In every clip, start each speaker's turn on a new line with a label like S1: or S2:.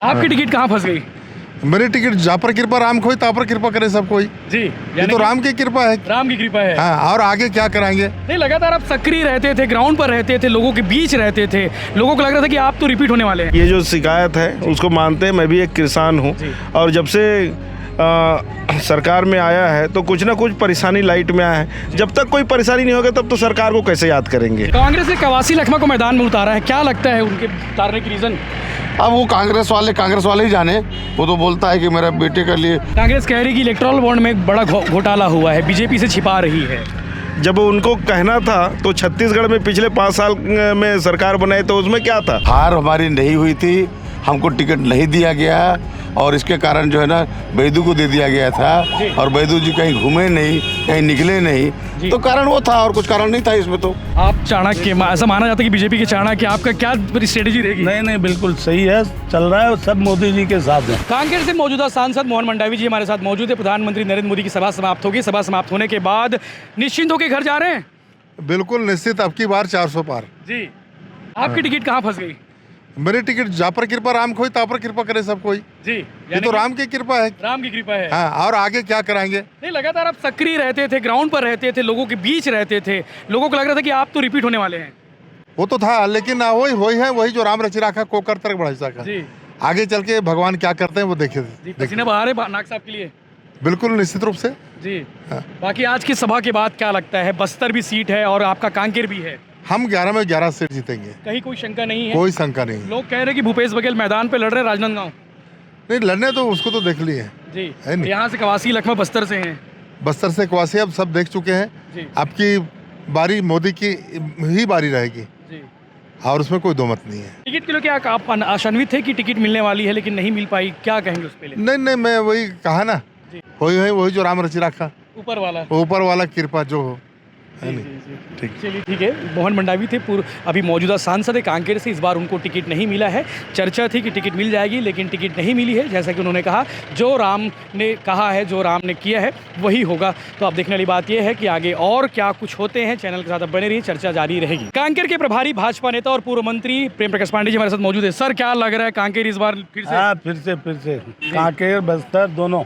S1: आपकी टिकट कहाँ फंस गई?
S2: मेरी टिकट जहाँ पर कृपा राम खोई तहाँ पर कृपा करे सब कोई।
S1: जी,
S2: ये तो राम की कृपा है।
S1: राम की कृपा है।
S2: हाँ, और आगे क्या कराएंगे?
S1: नहीं, लगातार आप सक्रिय रहते थे, ग्राउंड पर रहते थे, लोगों के बीच रहते थे, लोगों को लग रहा था कि आप तो रिपीट होने वाले हैं।
S3: ये जो शिकायत है उसको मानते हैं, मैं भी एक किसान हूँ और जब से सरकार में आया है तो कुछ ना कुछ परेशानी लाइट में आया है। जब तक कोई परेशानी नहीं होगा तब तो सरकार को कैसे याद करेंगे।
S1: कांग्रेस ने कवासी लखमा को मैदान में उतारा है, क्या लगता है उनके उतारने की रीजन?
S2: अब वो कांग्रेस वाले ही जाने। वो तो बोलता है कि मेरा बेटे के लिए।
S1: कांग्रेस कह रही कि इलेक्टोरल बॉन्ड में एक बड़ा घोटाला हुआ है, बीजेपी से छिपा रही है।
S3: जब उनको कहना था तो छत्तीसगढ़ में पिछले 5 साल में सरकार बनाई तो उसमें क्या था?
S2: हार हमारी नहीं हुई थी, हमको टिकट नहीं दिया गया और इसके कारण जो है ना बैदू को दे दिया गया था और बैदू जी कहीं घूमे नहीं, कहीं निकले नहीं, तो कारण वो था और कुछ कारण नहीं था इसमें। तो
S1: आप चाणक्य, ऐसा माना जाता है कि बीजेपी के चाणक्य, आपका क्या स्ट्रेटेजी रहेगी?
S4: नहीं, बिल्कुल सही है, चल रहा है, सब मोदी जी के साथ है।
S1: कांकेर से मौजूदा सांसद मोहन मंडावी जी हमारे साथ मौजूद है। प्रधानमंत्री नरेंद्र मोदी की सभा समाप्त होगी, सभा समाप्त होने के बाद निश्चिंत होकर घर जा रहे हैं?
S2: बिल्कुल निश्चित, अब की बार 400 पार।
S1: जी, आपकी टिकट कहाँ फंस गई?
S2: मेरी टिकट जहाँ पर कृपा राम खोई तहाँ पर कृपा करे सब कोई।
S1: जी,
S2: ये तो राम की कृपा है।
S1: राम की कृपा है।
S2: हाँ, और आगे क्या कराएंगे?
S1: नहीं, लगातार आप सक्रिय रहते थे, ग्राउंड पर रहते थे, लोगों के बीच रहते थे, लोगों को लग रहा था कि आप तो रिपीट होने वाले हैं।
S2: वो तो था, लेकिन वही है, वही जो राम रचि रखा कोकर तक बढ़ा सका।
S1: जी,
S2: आगे चल के भगवान क्या करते हैं वो देखे।
S1: पसीना बहा रहे नाग साहब के लिए।
S2: बिल्कुल निश्चित रूप से।
S1: जी,
S2: हाँ।
S1: बाकी आज की सभा के बाद क्या लगता है? बस्तर भी सीट है और आपका कांकेर भी है,
S2: हम 11 में 11 सीट जीतेंगे,
S1: कहीं कोई शंका नहीं है?
S2: कोई शंका नहीं।
S1: लोग कह रहे हैं कि भूपेश बघेल मैदान पे लड़ रहे हैं राजनांदगांव।
S2: नहीं, लड़ने तो उसको तो देख लिए
S1: जी,
S2: है नहीं।
S1: यहाँ से कवासी लखमा बस्तर से हैं।
S2: बस्तर से क्वासी अब सब देख चुके हैं।
S1: जी,
S2: आपकी बारी मोदी की ही बारी रहेगी
S1: जी।
S2: और उसमें कोई दो मत नहीं है।
S1: टिकट के लिए क्या आप आशान्वित थे कि टिकट मिलने वाली है लेकिन नहीं मिल पाई, क्या कहेंगे उस पे?
S2: नहीं, मैं वही कहा ना,
S1: जी।
S2: वही जो राम रचि रखा,
S1: ऊपर वाला।
S2: ऊपर वाला कृपा जो हो, है
S1: जी,
S2: नहीं।
S1: जी, जी।
S2: ठीक।
S1: चलिए, ठीक है। मोहन मंडावी थे अभी मौजूदा सांसद है कांकेर से। इस बार उनको टिकट नहीं मिला है। चर्चा थी कि टिकट मिल जाएगी लेकिन टिकट नहीं मिली है। जैसा कि उन्होंने कहा, जो राम ने कहा है, जो राम ने किया है वही होगा। तो अब देखने वाली बात यह है कि आगे और क्या कुछ होते हैं। चैनल के साथ बने रहिए, चर्चा जारी रहेगी। कांकेर के प्रभारी भाजपा नेता और पूर्व मंत्री प्रेम प्रकाश पांडे जी हमारे साथ मौजूद है। सर, क्या लग रहा है कांकेर इस बार फिर से?
S4: हाँ, फिर से कांकेर बस्तर दोनों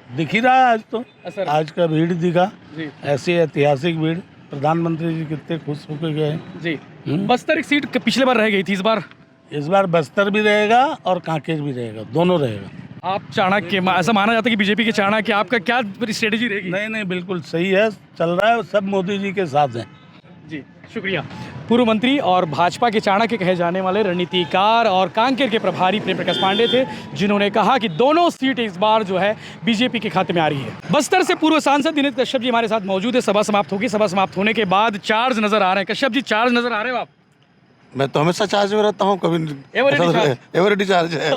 S4: दिख ही रहा है आज तो।
S1: असर।
S4: आज का भीड़ दिखा,
S1: जी,
S4: ऐसी ऐतिहासिक भीड़। प्रधानमंत्री जी कितने खुश होकर गए।
S1: जी। बस्तर एक सीट पिछले बार रह गई थी,
S4: इस बार बस्तर भी रहेगा और कांकेर भी रहेगा, दोनों रहेगा।
S1: आप चाणक्य, ऐसा माना जाता है कि बीजेपी के चाणक्य, आपका क्या स्ट्रेटेजी रहेगी?
S4: नहीं, बिल्कुल सही है, चल रहा है, सब मोदी जी के साथ हैं।
S1: जी, शुक्रिया। पूर्व मंत्री और भाजपा के चाणक्य कहे जाने वाले रणनीतिकार और कांकेर के प्रभारी प्रेम प्रकाश पांडे थे, जिन्होंने कहा कि दोनों सीट इस बार जो है बीजेपी के खाते में आ रही है। बस्तर से पूर्व सांसद दिनेश कश्यप जी हमारे साथ मौजूद है। सभा समाप्त होगी, सभा समाप्त होने के बाद चार्ज नजर आ रहे हैं। कश्यप जी, चार्ज नजर आ रहे हो आप?
S2: मैं तो हमेशा चार्ज में रहता हूँ, कभी एवरेडी चार्ज है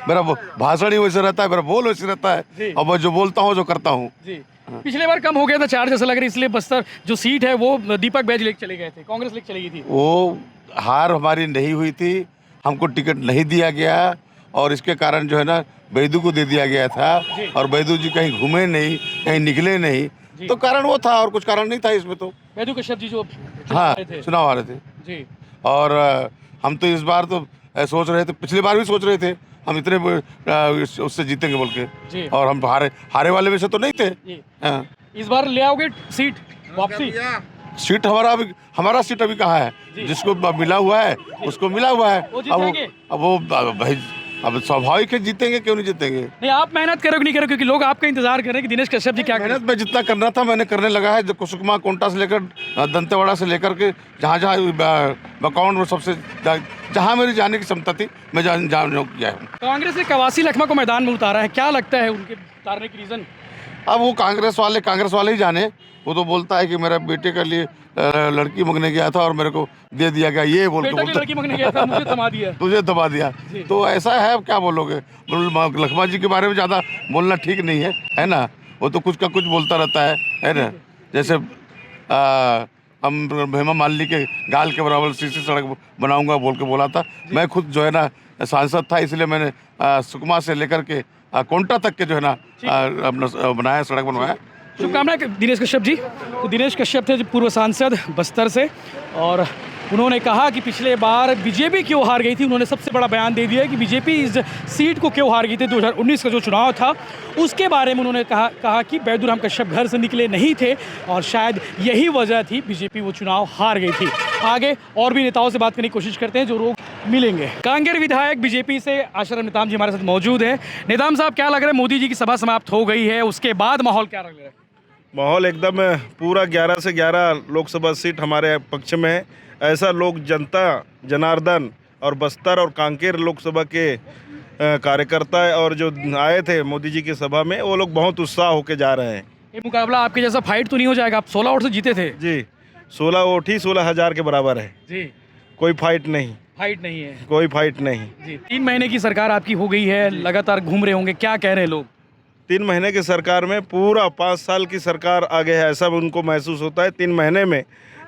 S2: मेरा भाषण ही वैसे रहता है, मेरा बोल वैसे रहता है और मैं जो बोलता हूँ, जो करता हूँ।
S1: जी, पिछले बार कम हो गया था चार्ज ऐसा लग रहा है, इसलिए बस्तर जो सीट है वो दीपक बैज लेके चले गए थे, कांग्रेस लेके चली गई थी।
S2: वो हार हमारी नहीं हुई थी, हमको टिकट नहीं दिया गया और इसके कारण जो है ना बैदू को दे दिया गया था और बैदू जी कहीं घूमे नहीं, कहीं निकले नहीं, तो कारण वो था और कुछ कारण नहीं था इसमें। तो
S1: बैदू कश्यप जी जो
S2: हाँ, चुनाव आ रहे थे
S1: जी,
S2: और हम तो इस बार तो सोच रहे थे, पिछली बार भी सोच रहे थे हम इतने उससे जीतेंगे बोल के, और हम हारे वाले में से तो नहीं थे। हाँ।
S1: इस बार ले आओगे सीट वापसी?
S2: सीट हमारा सीट अभी कहाँ है? जिसको मिला हुआ है उसको मिला हुआ है। अब वो भाई, अब स्वाभाविक है, जीतेंगे, क्यों नहीं जीतेंगे?
S1: नहीं, आप मेहनत करोगे नहीं करोगे, क्योंकि लोग आपका इंतजार कर रहे हैं कि दिनेश कश्यप जी क्या करें।
S2: मेहनत में जितना करना था मैंने करने लगा है। कुसुमा कोंटा से लेकर दंतेवाड़ा से लेकर के जहाँ अकाउंट में सबसे जहाँ मेरी जाने की क्षमता थी मैं जान किया है।
S1: कांग्रेस ने कवासी लखमा को मैदान में उतारा है, क्या लगता है उनके उतारने की रीजन?
S2: अब वो कांग्रेस वाले ही जाने। वो तो बोलता है कि मेरा बेटे के लिए लड़की मांगने गया था और मेरे को दे दिया गया, ये बोल के
S1: लड़की मांगने गया था, मुझे थमा दिया।
S2: तुझे दबा दिया। तो ऐसा है, अब क्या बोलोगे? लखमा जी के बारे में ज़्यादा बोलना ठीक नहीं है ना? वो तो कुछ का कुछ बोलता रहता है ना? जैसे हम हेमा मालिनी के गाल के बराबर सीसी सड़क बनाऊंगा बोल के बोला था। मैं खुद जो है ना सांसद था, इसलिए मैंने सुकमा से लेकर के कोंटा तक के जो है ना अपना बनाया, सड़क बनवाया।
S1: शुभकामनाएं दिनेश कश्यप जी। तो दिनेश कश्यप थे जो पूर्व सांसद बस्तर से, और उन्होंने कहा कि पिछले बार बीजेपी क्यों हार गई थी। उन्होंने सबसे बड़ा बयान दे दिया है कि बीजेपी इस सीट को क्यों हार गई थी। 2019 का जो चुनाव था उसके बारे में उन्होंने कहा कि बैदुराम कश्यप घर से निकले नहीं थे और शायद यही वजह थी बीजेपी वो चुनाव हार गई थी। आगे और भी नेताओं से बात करने की कोशिश करते हैं जो लोग मिलेंगे। कांकेर विधायक बीजेपी से आशाराम नेताम जी हमारे साथ मौजूद हैं। नेताम साहब, क्या लग रहा है, मोदी जी की सभा समाप्त हो गई है, उसके बाद माहौल क्या लग रहा है?
S3: माहौल एकदम पूरा 11 से 11 लोकसभा सीट हमारे पक्ष में है। ऐसा लोग, जनता जनार्दन और बस्तर और कांकेर लोकसभा के कार्यकर्ता और जो आए थे मोदी जी की सभा में, वो लोग बहुत उत्साह होके जा रहे हैं।
S1: ये मुकाबला आपके जैसा फाइट तो नहीं हो जाएगा? आप 16 वोट से जीते थे।
S3: जी, 16 वोट ही 16,000 के बराबर है
S1: जी।
S3: कोई फाइट नहीं,
S1: फाइट नहीं है
S3: कोई फाइट नहीं
S1: जी। 3 महीने की सरकार आपकी हो गई है, लगातार घूम रहे होंगे, क्या कह रहे हैं लोग?
S3: 3 महीने की सरकार में पूरा 5 साल की सरकार आगे है, ऐसा उनको महसूस होता है। 3 महीने में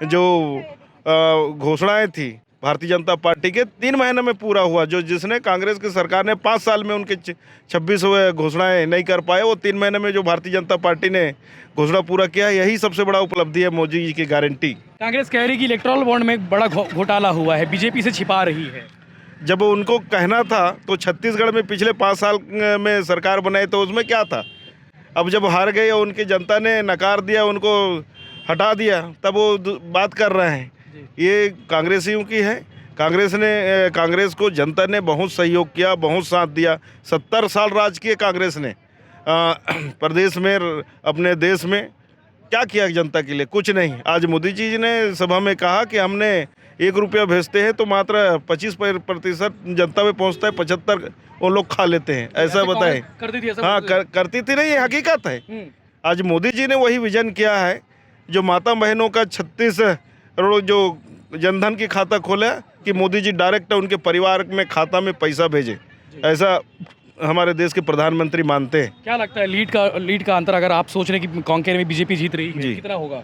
S3: जो घोषणाएं थी भारतीय जनता पार्टी के, 3 महीने में पूरा हुआ। जो जिसने कांग्रेस की सरकार ने 5 साल में उनके 26 घोषणाएं नहीं कर पाए, वो 3 महीने में जो भारतीय जनता पार्टी ने घोषणा पूरा किया, यही सबसे बड़ा उपलब्धि है मोदी जी की गारंटी।
S1: कांग्रेस कह रही कि इलेक्टोरल बॉन्ड में एक बड़ा घोटाला हुआ है, बीजेपी से छिपा रही है।
S3: जब उनको कहना था तो छत्तीसगढ़ में पिछले 5 साल में सरकार बनाई तो उसमें क्या था? अब जब हार गए और उनकी जनता ने नकार दिया, उनको हटा दिया, तब वो बात कर रहे हैं। ये कांग्रेसियों की है। कांग्रेस को जनता ने बहुत सहयोग किया, बहुत साथ दिया। 70 साल राज किए कांग्रेस ने प्रदेश में, अपने देश में। क्या किया जनता के लिए? कुछ नहीं। आज मोदी जी ने सभा में कहा कि हमने 1 रुपया भेजते हैं तो मात्र 25% जनता में पहुंचता है, 75 वो लोग खा लेते हैं। ऐसा बताएं।
S1: करती थी ऐसा?
S3: हाँ, करती थी नहीं, ये हकीकत है। आज मोदी जी ने वही विजन किया है। जो माता बहनों का 36 करोड़ जो जनधन की खाता खोला कि मोदी जी डायरेक्ट उनके परिवार में खाता में पैसा भेजे, ऐसा हमारे देश के प्रधानमंत्री मानते हैं।
S1: क्या लगता है लीड का अंतर, अगर आप सोच रहे हैं कि कांकेर में बीजेपी जीत रही है, कितना होगा?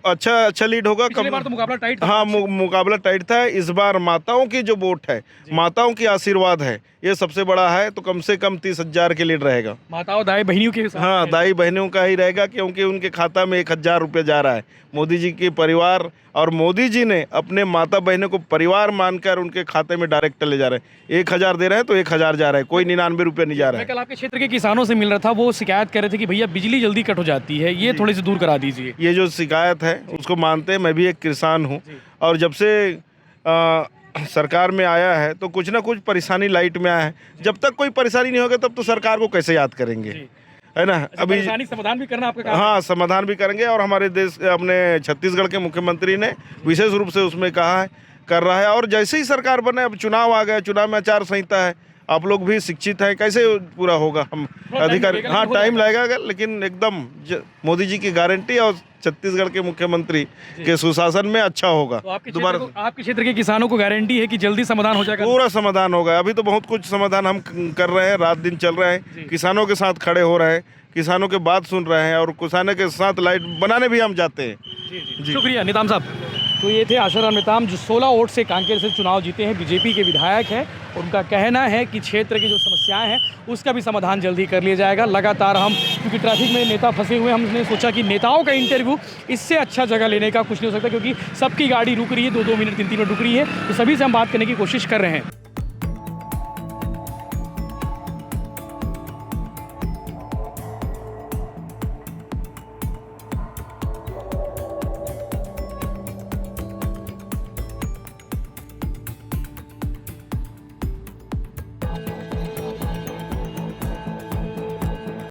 S3: अच्छा लीड होगा।
S1: पिछली बार तो मुकाबला टाइट था।
S3: हाँ, मुकाबला टाइट था। इस बार माताओं की जो वोट है, माताओं की आशीर्वाद है, ये सबसे बड़ा है। तो कम से कम 30,000 के लीड रहेगा।
S1: माताओं दाई बहनियों के साथ?
S3: हाँ, दाई बहनों का ही रहेगा, क्योंकि उनके खाता में 1,000 रुपये जा रहा है। मोदी जी के परिवार और मोदी जी ने अपने माता बहनों को परिवार मानकर उनके खाते में डायरेक्ट ले जा रहे हैं। 1,000 दे रहे हैं तो 1,000 जा रहा है, कोई 99 रुपये नहीं जा रहा है।
S1: कल आपके क्षेत्र के किसानों से मिल रहा था, वो शिकायत कर रहे थे कि भैया बिजली जल्दी कट हो जाती है, ये थोड़ी सी दूर करा दीजिए।
S3: ये जो शिकायत है उसको मानते हैं। मैं भी एक किसान हूँ और जब से सरकार में आया है तो कुछ ना कुछ परेशानी लाइट में आया है। जब तक कोई परेशानी नहीं होगा तब तो सरकार को कैसे याद करेंगे, है ना? अभी
S1: परेशानी समाधान भी करना आपका काम है।
S3: हाँ, समाधान भी करेंगे। और हमारे देश, अपने छत्तीसगढ़ के मुख्यमंत्री ने विशेष रूप से उसमें कहा है, कर रहा है। और जैसे ही सरकार बने, अब चुनाव आ गया, चुनाव में आचार संहिता है, आप लोग भी शिक्षित हैं, कैसे पूरा होगा? हम अधिकारी, हाँ, टाइम लगेगा, लेकिन एकदम मोदी जी की गारंटी और छत्तीसगढ़ के मुख्यमंत्री के सुशासन में अच्छा होगा।
S1: तो आपके क्षेत्र के किसानों को गारंटी है कि जल्दी समाधान हो जाएगा?
S3: पूरा समाधान होगा। अभी तो बहुत कुछ समाधान हम कर रहे हैं, रात दिन चल रहे हैं, किसानों के साथ खड़े हो रहे हैं, किसानों के बात सुन रहे हैं और किसानों के साथ लाइट बनाने भी हम जाते हैं।
S1: जी। शुक्रिया नेताम साहब। तो ये थे आशाराम नेताम, जो 16 वोट से कांकेर से चुनाव जीते हैं, बीजेपी के विधायक हैं। उनका कहना है कि क्षेत्र की जो समस्याएं हैं उसका भी समाधान जल्दी कर लिया जाएगा। लगातार हम, क्योंकि ट्रैफिक में नेता फंसे हुए, हमने सोचा कि नेताओं का इंटरव्यू इससे अच्छा जगह लेने का कुछ नहीं हो सकता, क्योंकि सबकी गाड़ी रुक रही है, 2-2 मिनट 3-3 मिनट रुक रही है। तो सभी से हम बात करने की कोशिश कर रहे हैं।